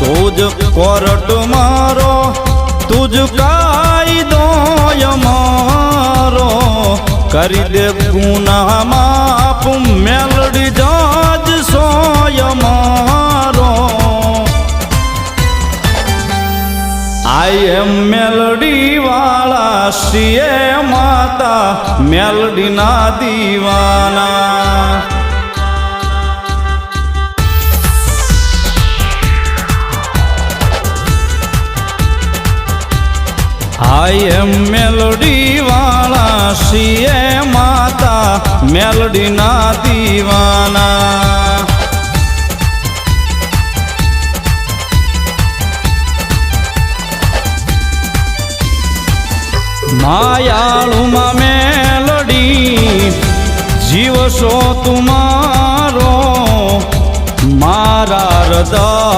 તુજ court મારો તુજ કાયદો અમારો કરી દે ગુના માફ મેલડી જાજ સોય મારો આઈ એમ મેલડી વાળા શ્રીએ માતા મેલડી ના દીવાના આઈ એમ મેલડી વાળા શ્રીએ માતા મેલડી ના દીવાના માયાળુમાં મેલડી જીવશો તુમારો મારા હૃદય